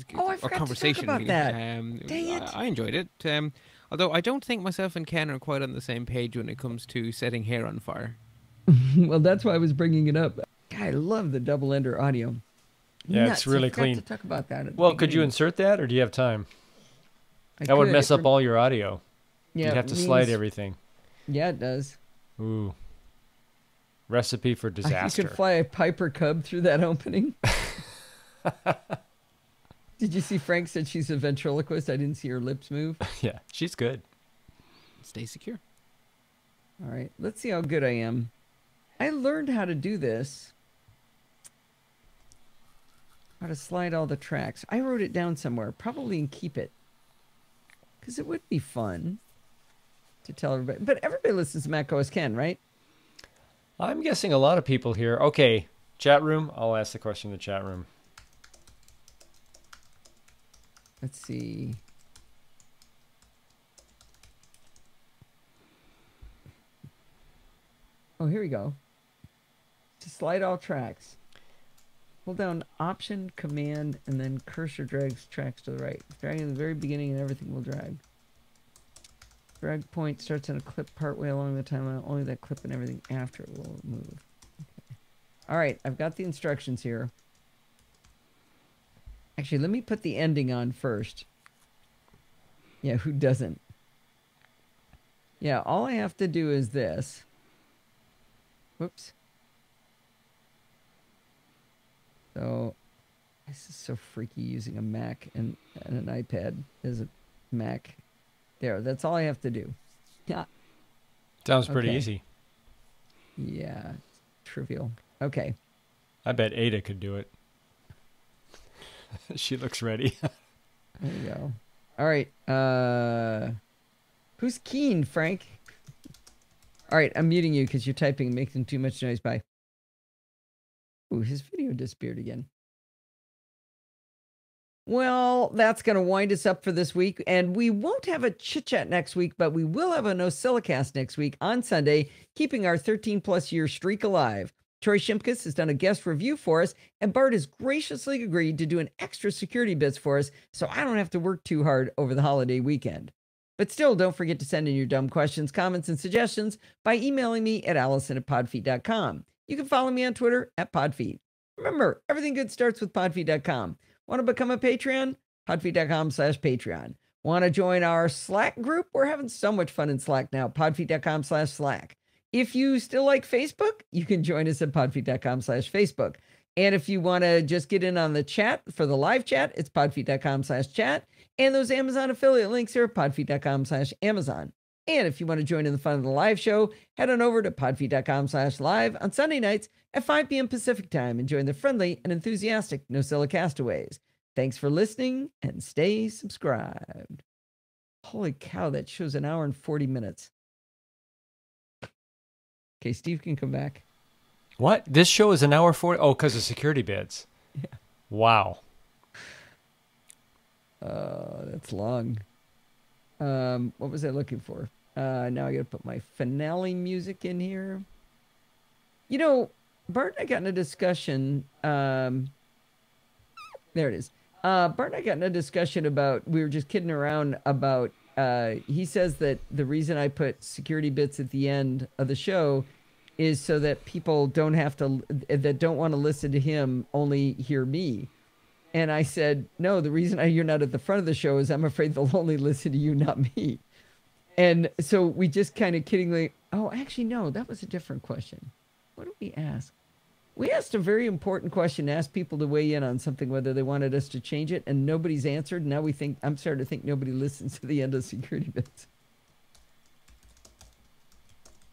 forgot conversation, to talk about that. Dang it. I enjoyed it. Although I don't think myself and Ken are quite on the same page when it comes to setting hair on fire. Well, that's why I was bringing it up. God, I love the double ender audio. Yeah, it's really clean. To talk about that. Well, could you insert that, or do you have time? That would mess up all your audio. Yeah, you'd have to slide everything. Yeah, it does. Ooh. Recipe for disaster. You could fly a Piper Cub through that opening. Did you see Frank said she's a ventriloquist? I didn't see her lips move. Yeah, she's good. Stay secure. All right, let's see how good I am. I learned how to do this. How to slide all the tracks. I wrote it down somewhere, probably in Keep It. Because it would be fun to tell everybody. But everybody listens to Matco Skin, right? I'm guessing a lot of people here. Okay, chat room. I'll ask the question in the chat room. Let's see. Oh, here we go. To slide all tracks. Hold down Option, Command, and then cursor drags tracks to the right. Dragging to the very beginning and everything will drag. Drag point starts on a clip partway along the timeline. Only that clip and everything after it will move. Okay. All right, I've got the instructions here. Actually, let me put the ending on first. Yeah, who doesn't? Yeah, all I have to do is this. Whoops. So, this is so freaky using a Mac and an iPad as a Mac. There, that's all I have to do. Yeah. Sounds pretty easy. Yeah, trivial. Okay. I bet Ada could do it. She looks ready. There you go. All right. Who's keen, Frank? All right, I'm muting you because you're typing and making too much noise. Bye. Ooh, his video disappeared again. Well, that's going to wind us up for this week. And we won't have a chit-chat next week, but we will have a NosillaCast next week on Sunday, keeping our 13-plus year streak alive. Troy Shimkus has done a guest review for us, and Bart has graciously agreed to do an extra security bits for us, so I don't have to work too hard over the holiday weekend. But still, don't forget to send in your dumb questions, comments, and suggestions by emailing me at allison@podfeet.com. You can follow me on Twitter at podfeet. Remember, everything good starts with podfeet.com. Want to become a Patreon? Podfeet.com/Patreon. Want to join our Slack group? We're having so much fun in Slack now. Podfeet.com/Slack. If you still like Facebook, you can join us at podfeet.com/Facebook. And if you want to just get in on the chat for the live chat, it's podfeet.com/chat. And those Amazon affiliate links are at podfeet.com/Amazon. And if you want to join in the fun of the live show, head on over to podfeet.com/live on Sunday nights at 5 p.m. Pacific time and join the friendly and enthusiastic Nosilla castaways. Thanks for listening and stay subscribed. Holy cow, that shows an hour and 40 minutes. Okay, Steve can come back. What? This show is an hour 40? Oh, because of security bids. Yeah. Wow. That's long. What was I looking for? Now I got to put my finale music in here. You know, Bart and I got in a discussion. There it is. Bart and I got in a discussion about, we were just kidding around about, he says that the reason I put security bits at the end of the show is so that people don't have to, that don't want to listen to him, only hear me. And I said, no, the reason you're not at the front of the show is I'm afraid they'll only listen to you, not me. And so we just kind of kiddingly, oh, actually, no, that was a different question. What did we ask? We asked a very important question, asked people to weigh in on something, whether they wanted us to change it, and nobody's answered. Now I'm starting to think nobody listens to the end of security bits.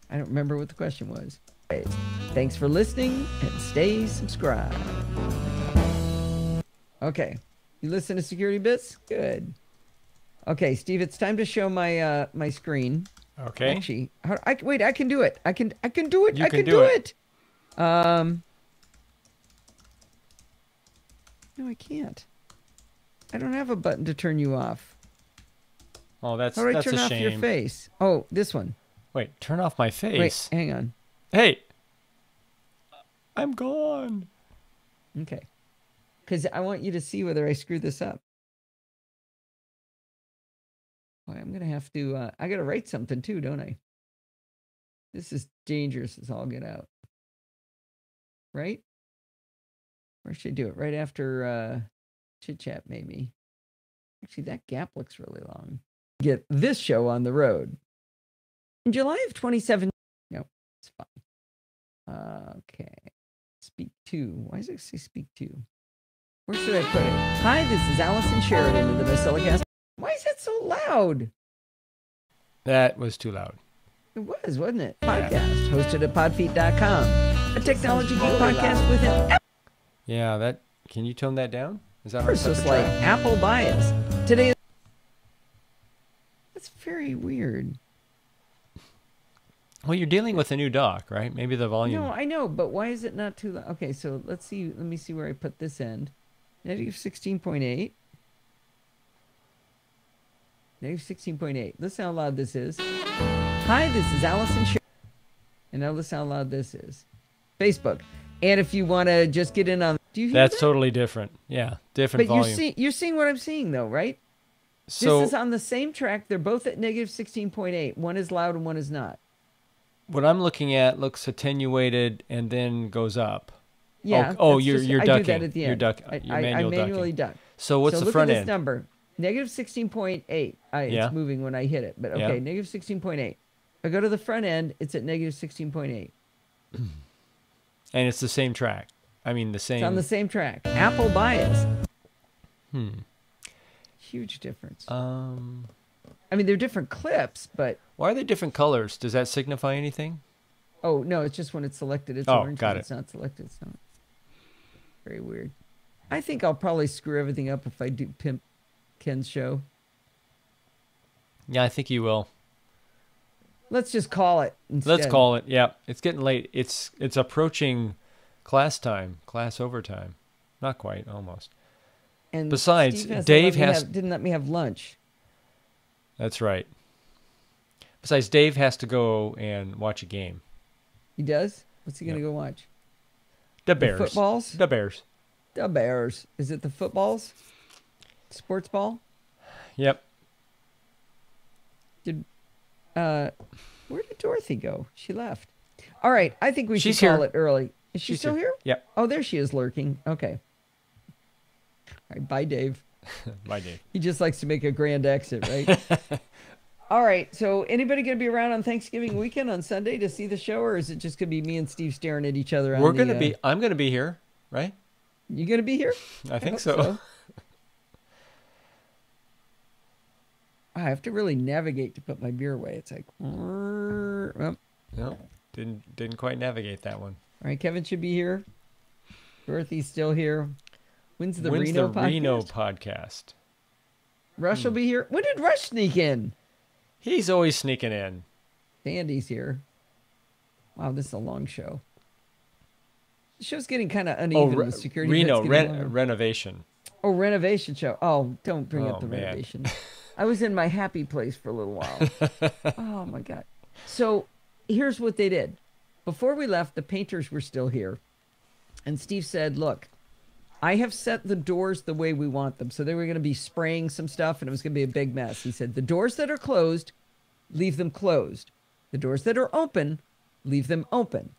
I don't remember what the question was. Okay. Thanks for listening and stay subscribed. Okay. You listen to security bits? Good. Okay, Steve, it's time to show my my screen. Okay. Actually, wait, I can do it. I can do it. You I can do it. No, I can't. I don't have a button to turn you off. Oh, that's How do I that's turn a off shame. your face? Oh, this one. Wait, turn off my face. Wait, hang on. Hey. I'm gone. Okay. Because I want you to see whether I screw this up. Boy, I'm going to have to, I got to write something too, don't I? This is dangerous as all get out. Right? Where should I do it? Right after Chit Chat, maybe. Actually, that gap looks really long. Get this show on the road. In July of 2017. No, it's fine. Okay. Speak to. Why does it say speak to? Where should I put it? Hi, this is Alison Sheridan of the NosillaCast. Why is that so loud? That was too loud. It was, wasn't it? Podcast, hosted at podfeet.com. A technology geek podcast with an Yeah, that. Can you tone that down? Is that ever so slight Apple bias. Today. That's very weird. Well, you're dealing with a new dock, right? Maybe the volume. No, I know, but why is it not too loud? Okay, so let's see. Let me see where I put this end. Negative 16.8. Negative 16.8. Listen how loud this is. Hi, this is Alison Sheridan. And now listen how loud this is. Facebook. And if you want to just get in on... Do you hear That's that? totally different. Yeah, different but volume. You're seeing what I'm seeing, though, right? So this is on the same track. They're both at negative 16.8. One is loud and one is not. what I'm looking at looks attenuated and then goes up. Yeah. You're ducking. I do that at the end. You're manual I manually duck. So what's the front end? Look at this number. Negative 16.8. It's moving when I hit it. But okay, negative 16.8. If I go to the front end, it's at negative 16.8. And it's the same track. I mean, the same. It's on the same track. Apple bias. Huge difference. I mean, they're different clips, but... Why are they different colors? Does that signify anything? Oh, no, it's just when it's selected. It's orange. Got when it. It's not selected. It's not. Very weird. I think I'll probably screw everything up if I do pimp Ken's show. Yeah, I think you will. Let's just call it instead. Let's call it. Yeah, it's getting late. It's approaching class time, class overtime. Not quite, almost. And besides, Dave didn't let me have lunch. That's right. Besides, Dave has to go and watch a game. He does? What's he going to go watch? The Bears. The footballs? The Bears. The Bears. Is it the footballs? Sports ball? Yep. Where did Dorothy go? She left. All right, I think we should call it early. Is she still here? Yep. Oh, there she is lurking. Okay. All right, bye, Dave. Bye, Dave. He just likes to make a grand exit, right? All right, so anybody going to be around on Thanksgiving weekend on Sunday to see the show, or is it just going to be me and Steve staring at each other? I'm going to be here, right? You going to be here? I think so. I have to really navigate to put my beer away. It's like, well, no, didn't quite navigate that one. All right, Kevin should be here. Dorothy's still here. When's the Reno podcast? Rush will be here. When did Rush sneak in? He's always sneaking in. Sandy's here. Wow, this is a long show. The show's getting kind of uneven with security. Reno, renovation. Oh, renovation show. Oh, don't bring up the renovation. I was in my happy place for a little while. Oh, my God. So here's what they did. Before we left, the painters were still here. And Steve said, look, I have set the doors the way we want them. So they were going to be spraying some stuff, and it was going to be a big mess. He said, the doors that are closed, leave them closed. The doors that are open, leave them open.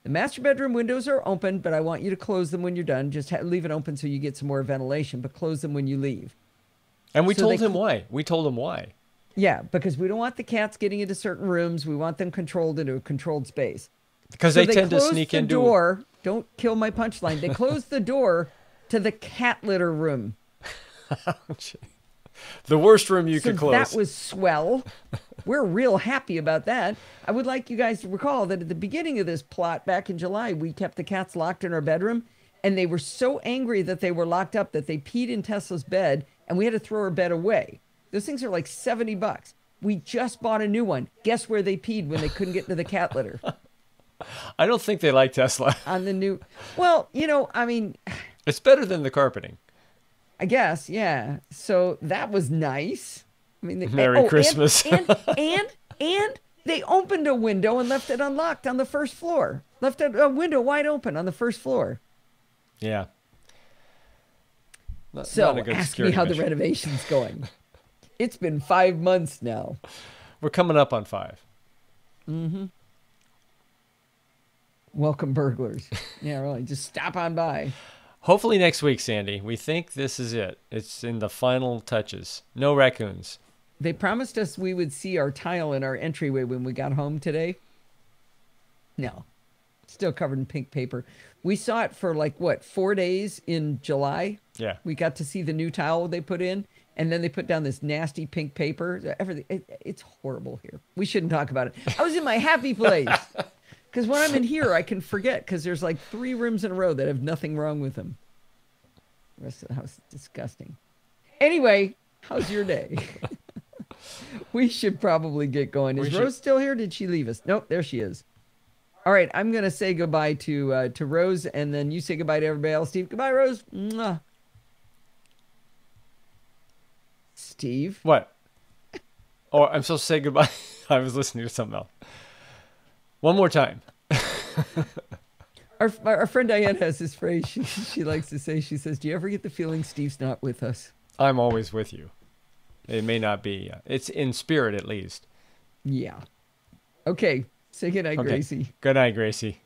The master bedroom windows are open, but I want you to close them when you're done. Just leave it open so you get some more ventilation, but close them when you leave. And we told him why. We told him why. Yeah, because we don't want the cats getting into certain rooms. We want them controlled into a controlled space. Because they tend to sneak into the door. Don't kill my punchline. They closed the door to the cat litter room. The worst room you could close. That was swell. We're real happy about that. I would like you guys to recall that at the beginning of this plot back in July, we kept the cats locked in our bedroom, and they were so angry that they were locked up that they peed in Tesla's bed, and we had to throw her bed away. Those things are like $70. We just bought a new one. Guess where they peed when they couldn't get to the cat litter? I don't think they like Tesla. On the new... Well, I mean... It's better than the carpeting. I guess, yeah. So that was nice. I mean, Merry Christmas. And they opened a window and left it unlocked on the first floor. Left a window wide open on the first floor. Yeah. So ask me how the renovation's going. It's been 5 months now. We're coming up on 5. Mm-hmm. Welcome, burglars. Yeah, really. Just stop on by. Hopefully next week, Sandy. We think this is it. It's in the final touches. No raccoons. They promised us we would see our tile in our entryway when we got home today. No. Still covered in pink paper. We saw it for 4 days in July? Yeah. We got to see the new tile they put in, and then they put down this nasty pink paper. Everything. It's horrible here. We shouldn't talk about it. I was in my happy place. Because when I'm in here, I can forget, because there's 3 rooms in a row that have nothing wrong with them. The rest of the house is disgusting. Anyway, how's your day? We should probably get going. Is Rose still here? Did she leave us? Nope, there she is. All right, I'm going to say goodbye to Rose, and then you say goodbye to everybody else. Steve, goodbye, Rose. Mwah. Steve? What? Oh, I'm supposed to say goodbye? I was listening to something else. One more time. Our friend Diane has this phrase she likes to say. She says, do you ever get the feeling Steve's not with us? I'm always with you. It may not be. It's in spirit, at least. Yeah. Okay. Say good night, Gracie. Good night, Gracie.